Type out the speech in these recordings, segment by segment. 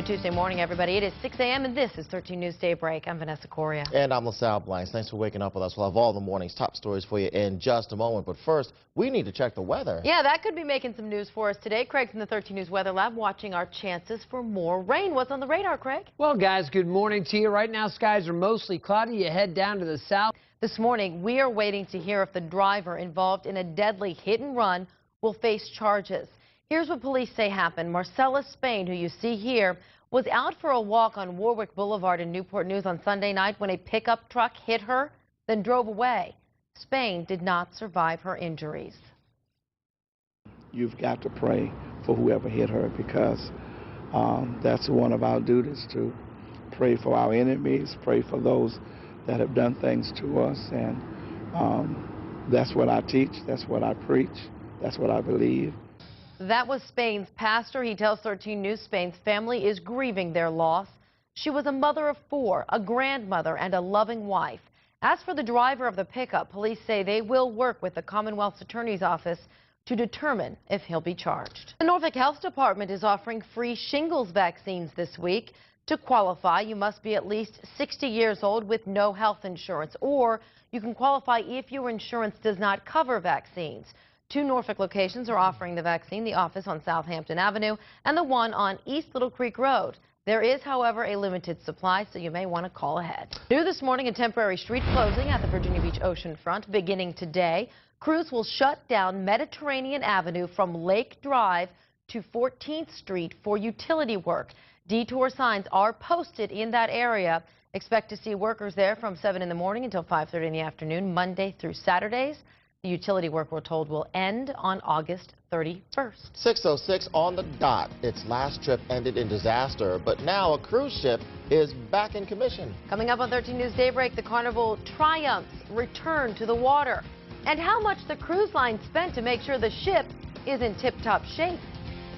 Good Tuesday morning, everybody. It is 6 a.m. and this is 13 News Daybreak. I'm Vanessa Coria. And I'm LaSalle Blanks. Thanks for waking up with us. We'll have all the morning's top stories for you in just a moment. But first, we need to check the weather. Yeah, that could be making some news for us today. Craig's in the 13 News Weather Lab watching our chances for more rain. What's on the radar, Craig? Well, guys, good morning to you. Right now, skies are mostly cloudy. You head down to the south. This morning, we are waiting to hear if the driver involved in a deadly hit and run will face charges. Here's what police say happened. Marcella Spain, who you see here, was out for a walk on Warwick Boulevard in Newport News on Sunday night when a pickup truck hit her, then drove away. Spain did not survive her injuries. You've got to pray for whoever hit her, because that's one of our duties, to pray for our enemies, pray for those that have done things to us. And that's what I teach, that's what I preach, that's what I believe. That was Spain's pastor. He tells 13 News Spain's family is grieving their loss. She was a mother of 4, a grandmother, and a loving wife. As for the driver of the pickup, police say they will work with the Commonwealth's Attorney's Office to determine if he'll be charged. The Norfolk Health Department is offering free shingles vaccines this week. To qualify, you must be at least 60 years old with no health insurance, or you can qualify if your insurance does not cover vaccines. 2 Norfolk locations are offering the vaccine, the office on Southampton Avenue and the one on East Little Creek Road. There is, however, a limited supply, so you may want to call ahead. New this morning, a temporary street closing at the Virginia Beach oceanfront beginning today. Crews will shut down Mediterranean Avenue from Lake Drive to 14th Street for utility work. Detour signs are posted in that area. Expect to see workers there from 7 in the morning until 5:30 in the afternoon, Monday through Saturdays. The utility work, we're told, will end on August 31st. 6:06 on the dot. Its last trip ended in disaster, but now a cruise ship is back in commission. Coming up on 13 News Daybreak, the Carnival Triumphs return to the water, and how much the cruise line spent to make sure the ship is in tip-top shape.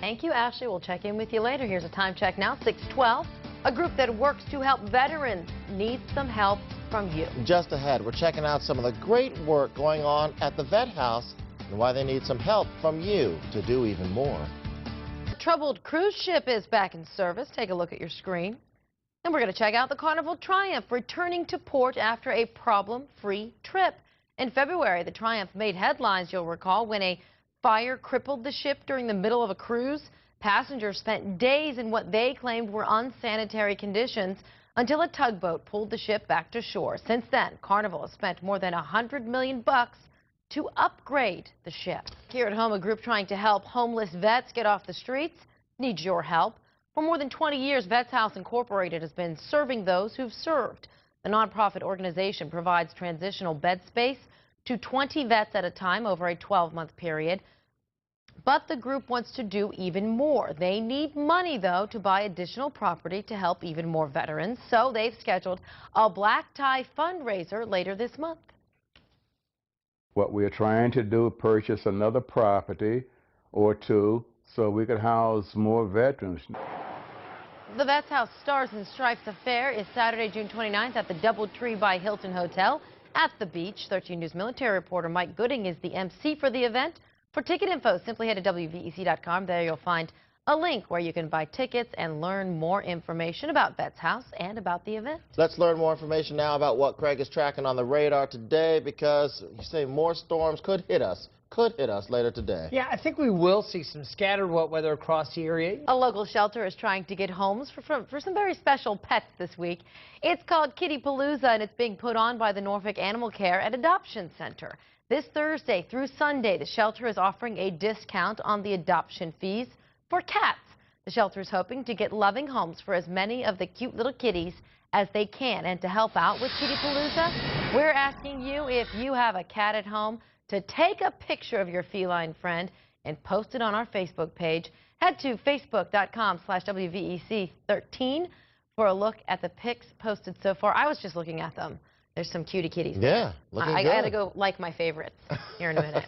Thank you, Ashley. We'll check in with you later. Here's a time check now, 6:12. A group that works to help veterans needs some help from you. Just ahead, we're checking out some of the great work going on at the Vet House and why they need some help from you to do even more. The troubled cruise ship is back in service. Take a look at your screen. And we're going to check out the Carnival Triumph returning to port after a problem-free trip. In February, the Triumph made headlines, you'll recall, when a fire crippled the ship during the middle of a cruise. Passengers spent days in what they claimed were unsanitary conditions until a tugboat pulled the ship back to shore. Since then, Carnival has spent more than $100 million to upgrade the ship. Here at home, a group trying to help homeless vets get off the streets needs your help. For more than 20 years, Vets House Incorporated has been serving those who've served. The nonprofit organization provides transitional bed space to 20 vets at a time over a 12-month period. But the group wants to do even more. They need money, though, to buy additional property to help even more veterans. So they've scheduled a black tie fundraiser later this month. What we're trying to do, purchase another property or 2 so we could house more veterans. The Vets House Stars and Stripes Affair is Saturday, June 29th at the DoubleTree by Hilton Hotel at the beach. 13 News military reporter Mike Gooding is the MC for the event. For ticket info, simply head to WVEC.com. There you'll find a link where you can buy tickets and learn more information about Vets House and about the event. Let's learn more information now about what Craig is tracking on the radar today, because you say more storms could hit us later today. Yeah, I think we will see some scattered wet weather across the area. A local shelter is trying to get homes for some very special pets this week. It's called Kitty Palooza, and it's being put on by the Norfolk Animal Care and Adoption Center. This Thursday through Sunday, the shelter is offering a discount on the adoption fees for cats. The shelter is hoping to get loving homes for as many of the cute little kitties as they can. And to help out with Kitty Palooza, we're asking you, if you have a cat at home, to take a picture of your feline friend and post it on our Facebook page. Head to facebook.com/WVEC-13 for a look at the pics posted so far. I was just looking at them. There's some cutie kitties. Yeah, looking good. I gotta go like my favorites here in a minute.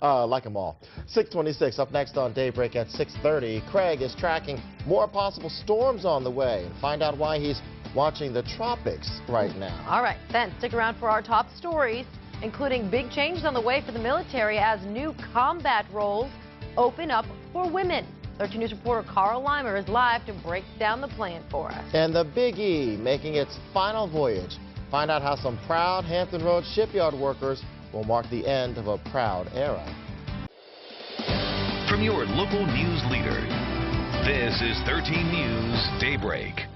Like them all. 6:26 up next on Daybreak at 6:30. Craig is tracking more possible storms on the way, and find out why he's watching the tropics right now. All right, then stick around for our top stories, including big changes on the way for the military as new combat roles open up for women. 13 News reporter Carl Leimer is live to break down the plan for us. And the Big E making its final voyage. Find out how some proud Hampton Roads shipyard workers will mark the end of a proud era. From your local news leader, this is 13 News Daybreak.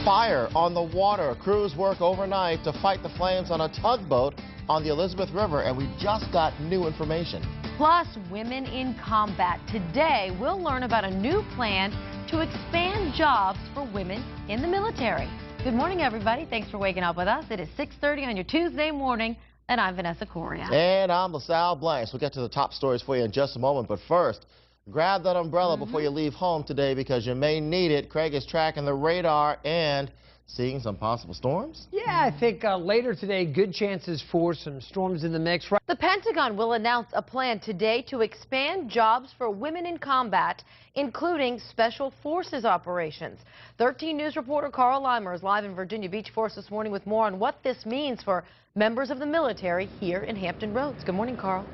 Fire on the water. Crews work overnight to fight the flames on a tugboat on the Elizabeth River, and we just got new information. Plus, women in combat. Today, we'll learn about a new plan to expand jobs for women in the military. Good morning, everybody. Thanks for waking up with us. It is 6:30 on your Tuesday morning, and I'm Vanessa Coria. And I'm LaSalle Blanks. We'll get to the top stories for you in just a moment, but first, grab that umbrella before you leave home today because you may need it. Craig is tracking the radar and seeing some possible storms. Yeah, I think later today, good chances for some storms in the mix. The Pentagon will announce a plan today to expand jobs for women in combat, including Special Forces operations. 13 News reporter Carl Leimer is live in Virginia Beach for us this morning with more on what this means for members of the military here in Hampton Roads. Good morning, Carl.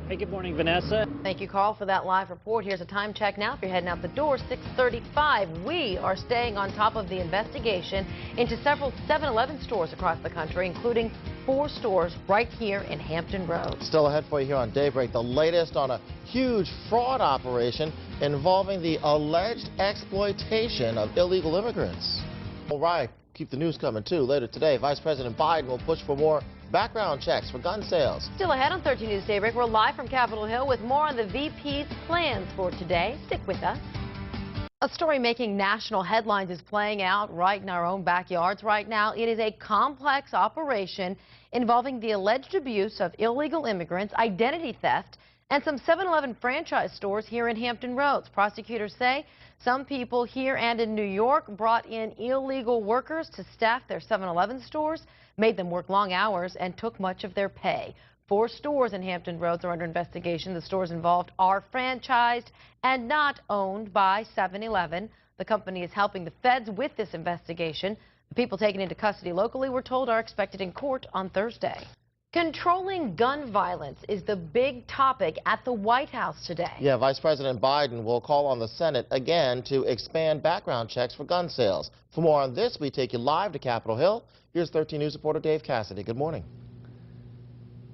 Hey, good morning, Vanessa. Thank you, Carl, for that live report. Here's a time check now. If you're heading out the door, 6:35. We are staying on top of the investigation into several 7-Eleven stores across the country, including 4 stores right here in Hampton Roads. Still ahead for you here on Daybreak, the latest on a huge fraud operation involving the alleged exploitation of illegal immigrants. All right, keep the news coming, too. Later today, Vice President Biden will push for more background checks for gun sales. Still ahead on 13 News Daybreak, we're live from Capitol Hill with more on the VP's plans for today. Stick with us. A story making national headlines is playing out right in our own backyards right now. It is a complex operation involving the alleged abuse of illegal immigrants, identity theft, and some 7-Eleven franchise stores here in Hampton Roads. Prosecutors say some people here and in New York brought in illegal workers to staff their 7-Eleven stores, made them work long hours, and took much of their pay. 4 stores in Hampton Roads are under investigation. The stores involved are franchised and not owned by 7-Eleven. The company is helping the feds with this investigation. The people taken into custody locally, we're told, are expected in court on Thursday. Controlling gun violence is the big topic at the White House today. Yeah, Vice President Biden will call on the Senate again to expand background checks for gun sales. For more on this, we take you live to Capitol Hill. Here's 13 News reporter Dave Cassidy. Good morning.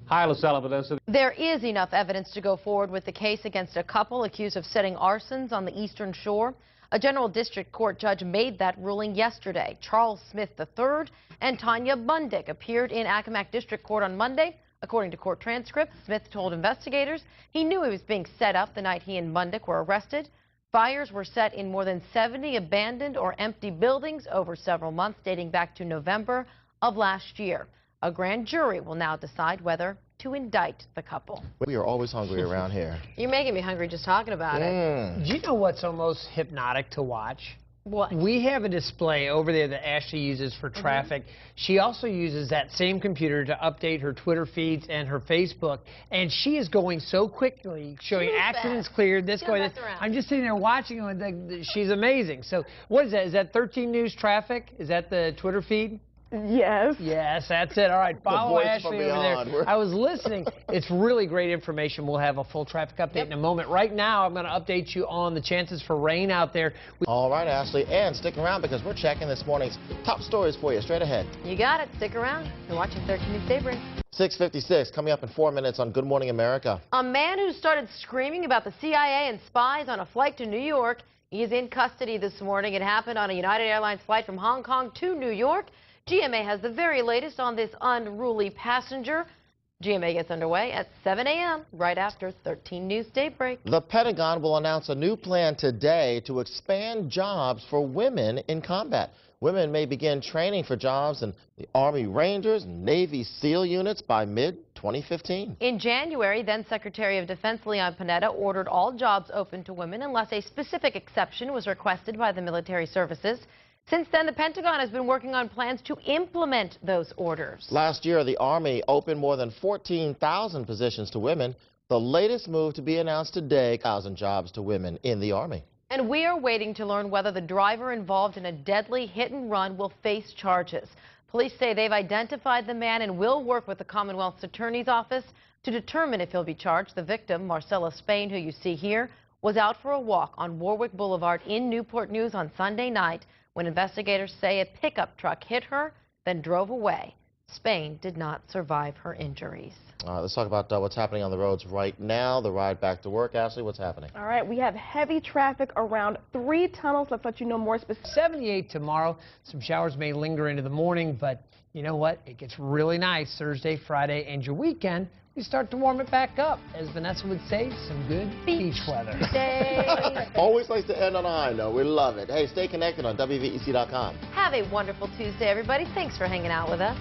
Hi, LaSalle, Vanessa. There is enough evidence to go forward with the case against a couple accused of setting arsons on the Eastern Shore. A general district court judge made that ruling yesterday. Charles Smith III and Tanya Bundick appeared in Accomack District Court on Monday. According to court transcript, Smith told investigators he knew he was being set up the night he and Bundick were arrested. Fires were set in more than 70 abandoned or empty buildings over several months, dating back to November of last year. A grand jury will now decide whether to indict the couple. We are always hungry around here. You're making me hungry just talking about it. Do you know what's almost hypnotic to watch? What? We have a display over there that Ashley uses for traffic. She also uses that same computer to update her Twitter feeds and her Facebook. And she is going so quickly, showing accidents cleared, this going, this. I'm just sitting there watching her, and she's amazing. So what is that? Is that 13 News traffic? Is that the Twitter feed? Yes. Yes, that's it. All right, follow Ashley over there. I was listening. It's really great information. We'll have a full traffic update in a moment. Right now, I'm going to update you on the chances for rain out there. All right, Ashley, and stick around because we're checking this morning's top stories for you straight ahead. You got it. Stick around. You're watching 13 News Daybreak. 6:56 coming up in 4 minutes on Good Morning America. A man who started screaming about the CIA and spies on a flight to New York, he is in custody this morning. It happened on a United Airlines flight from Hong Kong to New York. GMA has the very latest on this unruly passenger. GMA gets underway at 7 a.m. right after 13 News Daybreak. The Pentagon will announce a new plan today to expand jobs for women in combat. Women may begin training for jobs in the Army Rangers and Navy SEAL units by mid-2015. In January, then Secretary of Defense Leon Panetta ordered all jobs open to women unless a specific exception was requested by the military services. Since then, the Pentagon has been working on plans to implement those orders. Last year, the Army opened more than 14,000 positions to women. The latest move to be announced today, 1,000 jobs to women in the Army. And we are waiting to learn whether the driver involved in a deadly hit-and-run will face charges. Police say they've identified the man and will work with the Commonwealth's Attorney's Office to determine if he'll be charged. The victim, Marcella Spain, who you see here, was out for a walk on Warwick Boulevard in Newport News on Sunday night when investigators say a pickup truck hit her, then drove away. Spain did not survive her injuries. Let's talk about what's happening on the roads right now. The ride back to work. Ashley, what's happening? All right, we have heavy traffic around 3 tunnels. Let's let you know more specifics. 78 tomorrow. Some showers may linger into the morning, but you know what? It gets really nice Thursday, Friday, and your weekend. We start to warm it back up. As Vanessa would say, some good beach weather. Always likes to end on a high note. We love it. Hey, stay connected on WVEC.com. Have a wonderful Tuesday, everybody. Thanks for hanging out with us.